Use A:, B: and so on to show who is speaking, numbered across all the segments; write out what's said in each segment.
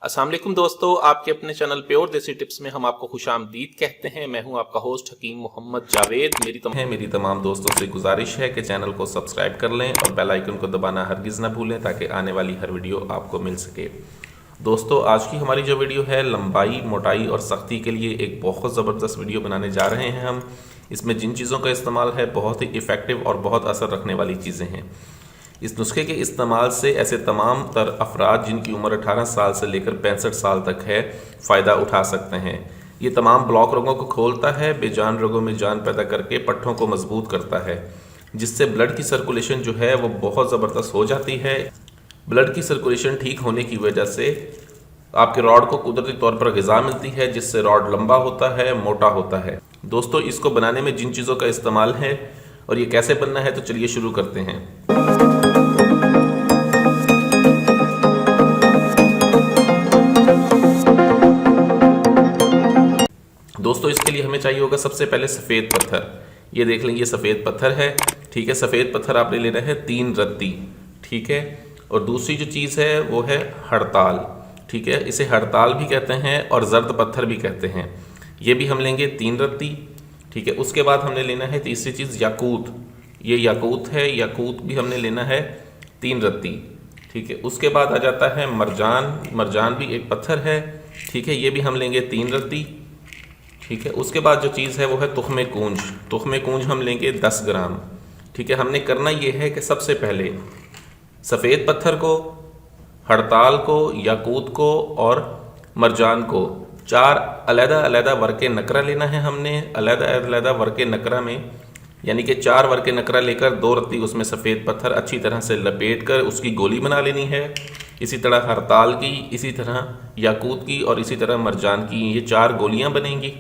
A: अस्सलाम वालेकुम दोस्तों, आपके अपने चैनल प्योर देसी टिप्स में हम आपको खुशामदीद कहते हैं। मैं हूं आपका होस्ट हकीम मोहम्मद जावेद। मेरी तमाम दोस्तों से गुजारिश है कि चैनल को सब्सक्राइब कर लें और बेल आइकन को दबाना हरगिज़ ना भूलें ताकि आने वाली हर वीडियो आपको मिल सके। दोस्तों, आज की हमारी जो वीडियो है लंबाई, मोटाई और सख्ती के लिए एक बहुत ज़बरदस्त वीडियो बनाने जा रहे हैं हम। इसमें जिन चीज़ों का इस्तेमाल है बहुत ही इफ़ेक्टिव और बहुत असर रखने वाली चीज़ें हैं। इस नुस्खे के इस्तेमाल से ऐसे तमाम तर अफराद जिनकी उम्र 18 साल से लेकर 65 साल तक है फ़ायदा उठा सकते हैं। ये तमाम ब्लॉक रोगों को खोलता है, बेजान रोगों में जान पैदा करके पट्ठों को मजबूत करता है, जिससे ब्लड की सर्कुलेशन जो है वो बहुत ज़बरदस्त हो जाती है। ब्लड की सर्कुलेशन ठीक होने की वजह से आपके रॉड को कुदरती तौर पर ग़िज़ा मिलती है, जिससे रॉड लंबा होता है, मोटा होता है। दोस्तों, इसको बनाने में जिन चीज़ों का इस्तेमाल है और ये कैसे बनना है, तो चलिए शुरू करते हैं। दोस्तों, इसके लिए हमें चाहिए होगा सबसे पहले सफ़ेद पत्थर। ये देख लें, ये सफ़ेद पत्थर है, ठीक है। सफ़ेद पत्थर आपने लेना है 3 रत्ती, ठीक है। और दूसरी जो चीज़ है वो है हड़ताल, ठीक है। इसे हड़ताल भी कहते हैं और जर्द पत्थर भी कहते हैं। ये भी हम लेंगे 3 रत्ती, ठीक है। उसके बाद हमने लेना है तीसरी चीज़ याकूत। ये याकूत है, याकूत भी हमने लेना है 3 रत्ती, ठीक है। उसके बाद आ जाता है मरजान। मरजान भी एक पत्थर है, ठीक है। ये भी हम लेंगे 3 रत्ती, ठीक है। उसके बाद जो चीज़ है वो है तुख्मे कूंज। तुख्मे कूंज हम लेंगे 10 ग्राम, ठीक है। हमने करना ये है कि सबसे पहले सफ़ेद पत्थर को, हड़ताल को, याकूत को और मरजान को 4 अलग-अलग वर्के नकरा लेना है हमने। अलग-अलग वर्के नकरा में यानी कि 4 वर्के नकरा लेकर 2 रत्ती उसमें सफ़ेद पत्थर अच्छी तरह से लपेट कर उसकी गोली बना लेनी है। इसी तरह हड़ताल की, इसी तरह याकूत की और इसी तरह मरजान की, ये 4 गोलियां बनेंगी,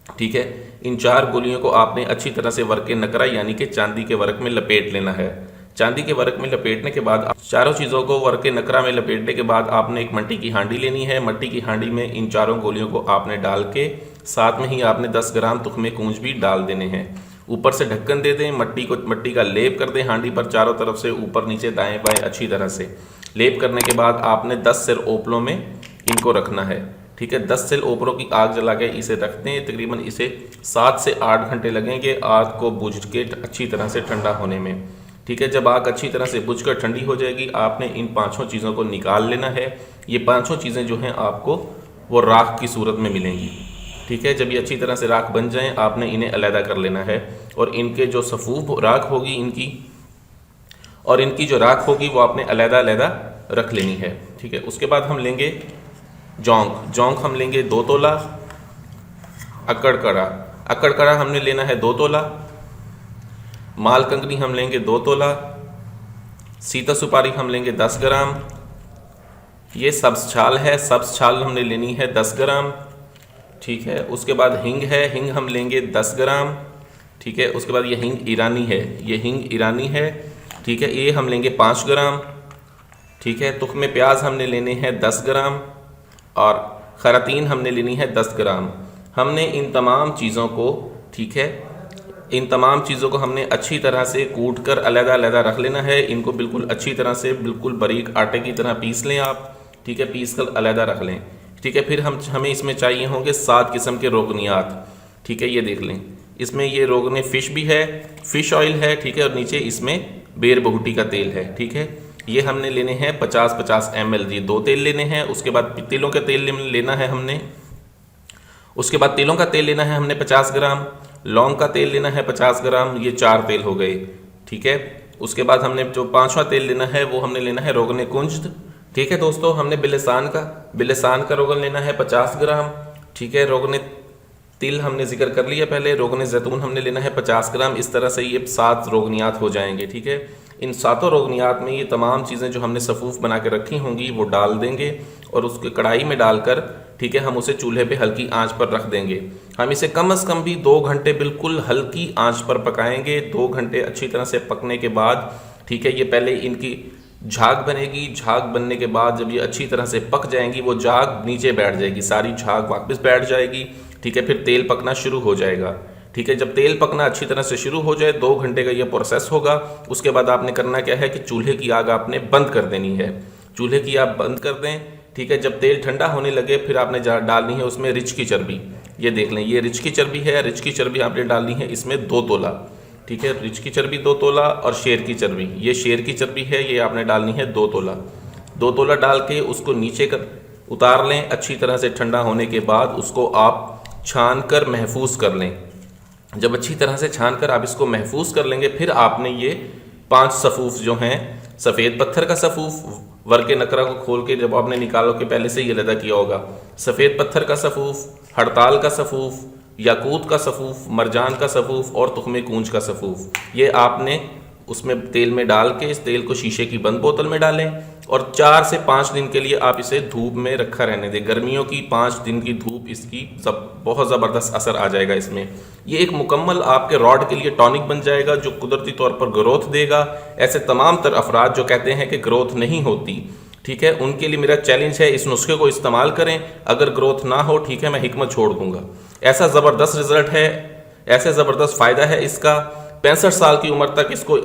A: ठीक है। इन 4 गोलियों को आपने अच्छी तरह से वर्क नकरा यानी कि चांदी के वर्क में लपेट लेना है। चांदी के वर्क में लपेटने के बाद चारों चीज़ों को वर्क नकरा में लपेटने के बाद आपने एक मट्टी की हांडी लेनी है। मट्टी की हांडी में इन 4 गोलियों को आपने डाल के साथ में ही आपने 10 ग्राम तुख्मे कूंज भी डाल देने हैं। ऊपर से ढक्कन दे दें, मट्टी का लेप कर दें हांडी पर चारों तरफ से, ऊपर नीचे दाएं बाएं अच्छी तरह से लेप करने के बाद आपने 10 सिर ओपलों में इनको रखना है, ठीक है। 10 सिल ओपरों की आग जला के इसे रखते हैं। तकरीबन इसे 7 से 8 घंटे लगेंगे आग को बुझ के अच्छी तरह से ठंडा होने में, ठीक है। जब आग अच्छी तरह से बुझ कर ठंडी हो जाएगी आपने इन 5 चीज़ों को निकाल लेना है। ये 5 चीज़ें जो हैं आपको वो राख की सूरत में मिलेंगी, ठीक है। जब ये अच्छी तरह से राख बन जाएं आपने इन्हें अलहदा कर लेना है और इनके जो सफ़ूफ राख होगी इनकी जो राख होगी वो आपने अलहदा रख लेनी है, ठीक है। उसके बाद हम लेंगे जौंक हम लेंगे 2 तोला। अक्कड़ कड़ा हमने लेना है 2 तोला। माल कंगनी हम लेंगे 2 तोला। सीता सुपारी हम लेंगे 10 ग्राम। ये सब्ज़ छाल है, सब्ज़ छाल हमने लेनी है 10 ग्राम, ठीक है। उसके बाद हिंग है, हिंग हम लेंगे 10 ग्राम, ठीक है। उसके बाद ये हिंग ईरानी है, ये हिंग ईरानी है, ठीक है। ये हम लेंगे 5 ग्राम, ठीक है। तुख्मे प्याज हमने लेने हैं 10 ग्राम और खरातीन हमने लेनी है 10 ग्राम। हमने इन तमाम चीज़ों को, ठीक है, इन तमाम चीज़ों को हमने अच्छी तरह से कूट कर अलग-अलग रख लेना है। इनको बिल्कुल अच्छी तरह से बिल्कुल बारीक आटे की तरह पीस लें आप, ठीक है। पीस कर अलग रख लें, ठीक है। फिर हमें इसमें चाहिए होंगे 7 किस्म के रोगनियात, ठीक है। ये देख लें, इसमें ये रोगने फ़िश भी है, फ़िश ऑयल है, ठीक है। और नीचे इसमें बेर बहुटी का तेल है, ठीक है। ये हमने लेने हैं 50-50 ml, ये 2 तेल लेने हैं। उसके बाद तिलों का तेल लेना है हमने। उसके बाद तिलों का तेल लेना है हमने 50 ग्राम। लौंग का तेल लेना है 50 ग्राम। ये 4 तेल हो गए, ठीक है। उसके बाद हमने जो 5वां तेल लेना है वो हमने लेना है रोगन कुंज, ठीक है। दोस्तों, हमने बिलेसान का रोगन लेना है 50 ग्राम, ठीक है। रोगन तिल हमने जिक्र कर लिया पहले। रोगन जैतून हमने लेना है 50 ग्राम। इस तरह से ये 7 रोगनियात हो जाएंगे, ठीक है। इन 7 रोगनियात में ये तमाम चीज़ें जो हमने सफ़ूफ बना के रखी होंगी वो डाल देंगे और उसके कढ़ाई में डालकर, ठीक है, हम उसे चूल्हे पे हल्की आंच पर रख देंगे। हम इसे कम से कम भी 2 घंटे बिल्कुल हल्की आंच पर पकाएंगे। 2 घंटे अच्छी तरह से पकने के बाद, ठीक है, ये पहले इनकी झाग बनेगी। झाग बनने के बाद जब ये अच्छी तरह से पक जाएंगी वो झाग नीचे बैठ जाएगी, सारी झाग वापस बैठ जाएगी, ठीक है। फिर तेल पकना शुरू हो जाएगा, ठीक है। जब तेल पकना अच्छी तरह से शुरू हो जाए 2 घंटे का ये प्रोसेस होगा। उसके बाद आपने करना क्या है कि चूल्हे की आग आपने बंद कर देनी है। चूल्हे की आग बंद कर दें, ठीक है। जब तेल ठंडा होने लगे फिर आपने डालनी है उसमें रिच की चर्बी। ये देख लें, ये रिच की चर्बी है। रिच की चर्बी आपने डालनी है इसमें 2 तोला, ठीक है। रिच की चर्बी 2 तोला और शेर की चर्बी, ये शेर की चर्बी है, ये आपने डालनी है 2 तोला। 2 तोला डाल के उसको नीचे कर उतार लें। अच्छी तरह से ठंडा होने के बाद उसको आप छान कर महफूज कर लें। जब अच्छी तरह से छान कर आप इसको महफूज कर लेंगे, फिर आपने ये 5 सफ़ूफ जो हैं, सफ़ेद पत्थर का सफ़ूफ, वर्क नकरा को खोल के जब आपने निकालो के पहले से ये लदा किया होगा, सफ़ेद पत्थर का सफ़ूफ, हड़ताल का सफ़ूफ, याकूत का सफ़ूफ, मरजान का सफ़ूफ और तुख़्मे कूंज का सफ़ूफ, ये आपने उसमें तेल में डाल के इस तेल को शीशे की बंद बोतल में डालें और 4 से 5 दिन के लिए आप इसे धूप में रखा रहने दें। गर्मियों की 5 दिन की धूप इसकी बहुत ज़बरदस्त असर आ जाएगा इसमें। ये एक मुकम्मल आपके रॉड के लिए टॉनिक बन जाएगा जो कुदरती तौर पर ग्रोथ देगा। ऐसे तमाम तर अफराद जो कहते हैं कि ग्रोथ नहीं होती, ठीक है, उनके लिए मेरा चैलेंज है, इस नुस्खे को इस्तेमाल करें। अगर ग्रोथ ना हो, ठीक है, मैं हिकमत छोड़ दूंगा। ऐसा ज़बरदस्त रिजल्ट है, ऐसे ज़बरदस्त फ़ायदा है इसका। 65 साल की उम्र तक इसको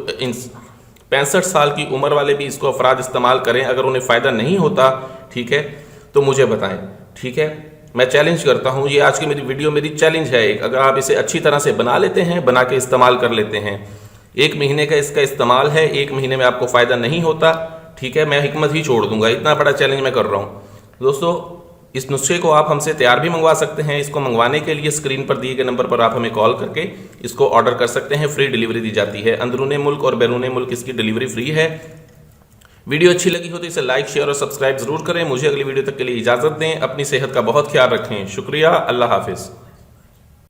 A: 65 साल की उम्र वाले भी इसको अफराद इस्तेमाल करें। अगर उन्हें फ़ायदा नहीं होता, ठीक है, तो मुझे बताएं, ठीक है। मैं चैलेंज करता हूं, ये आज की मेरी वीडियो मेरी चैलेंज है एक। अगर आप इसे अच्छी तरह से बना लेते हैं, बना के इस्तेमाल कर लेते हैं, 1 महीने का इसका इस्तेमाल है, 1 महीने में आपको फ़ायदा नहीं होता, ठीक है, मैं हिकमत ही छोड़ दूंगा। इतना बड़ा चैलेंज मैं कर रहा हूँ। दोस्तों, इस नुस्खे को आप हमसे तैयार भी मंगवा सकते हैं। इसको मंगवाने के लिए स्क्रीन पर दिए गए नंबर पर आप हमें कॉल करके इसको ऑर्डर कर सकते हैं। फ्री डिलीवरी दी जाती है। अंदरूने मुल्क और बैरूने मुल्क इसकी डिलीवरी फ्री है। वीडियो अच्छी लगी हो तो इसे लाइक, शेयर और सब्सक्राइब जरूर करें। मुझे अगली वीडियो तक के लिए इजाज़त दें। अपनी सेहत का बहुत ख्याल रखें। शुक्रिया। अल्लाह हाफिज़।